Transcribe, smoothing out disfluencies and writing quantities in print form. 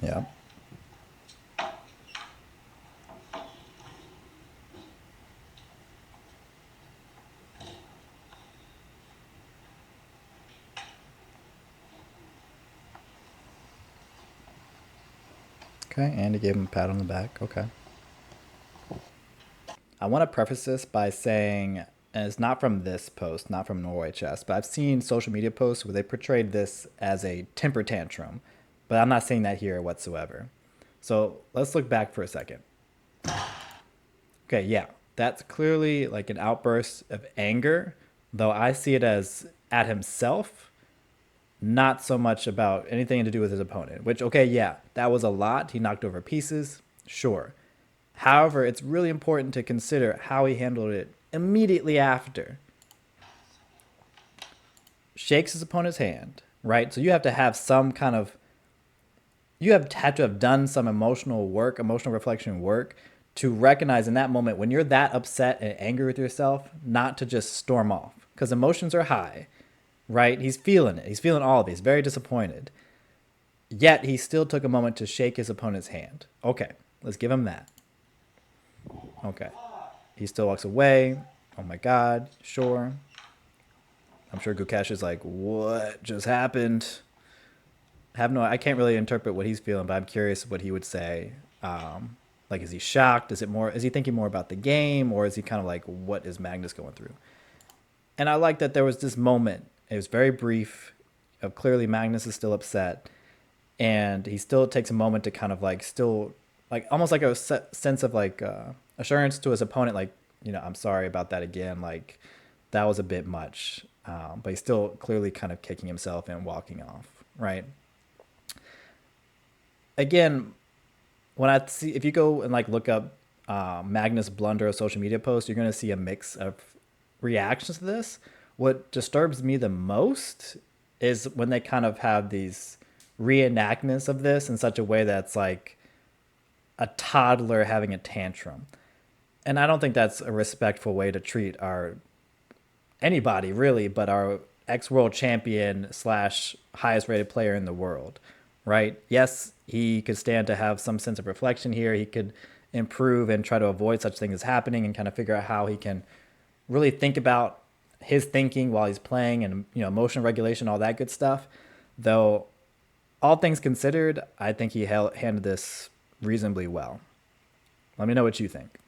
Yeah. Okay, and he gave him a pat on the back. Okay. I want to preface this by saying, and it's not from this post, not from Norway Chess, but I've seen social media posts where they portrayed this as a temper tantrum, but I'm not saying that here whatsoever. So let's look back for a second. Okay, yeah, that's clearly like an outburst of anger, though I see it as at himself, not so much about anything to do with his opponent, which, okay, yeah, that was a lot. He knocked over pieces, sure. However, it's really important to consider how he handled it immediately after. Shakes his opponent's hand, right? So you have to have some kind of, you have to have done some emotional work, emotional reflection work to recognize in that moment when you're that upset and angry with yourself, not to just storm off because emotions are high, right? He's feeling it. He's feeling all of it. He's very disappointed. Yet he still took a moment to shake his opponent's hand. Okay, let's give him that. Okay. He still walks away. Oh my God, sure. I'm sure Gukesh is like, what just happened? I can't really interpret what he's feeling, but I'm curious what he would say. Like, is he shocked? Is he thinking more about the game, or is he kind of like, what is Magnus going through? And I like that there was this moment. It was very brief. Of clearly Magnus is still upset, and he still takes a moment to kind of like still like almost like a sense of like assurance to his opponent, like, I'm sorry about that again. Like, that was a bit much, but he's still clearly kind of kicking himself and walking off. Right. Again, when I see if you go and like look up Magnus blunder social media post, you're going to see a mix of reactions to this. What disturbs me the most is when they kind of have these reenactments of this in such a way that's like a toddler having a tantrum. And I don't think that's a respectful way to treat our anybody really, but our ex world champion slash highest rated player in the world, right? Yes, he could stand to have some sense of reflection here. He could improve and try to avoid such things as happening and kind of figure out how he can really think about his thinking while he's playing and emotional regulation, all that good stuff. Though, all things considered, I think he handled this reasonably well. Let me know what you think.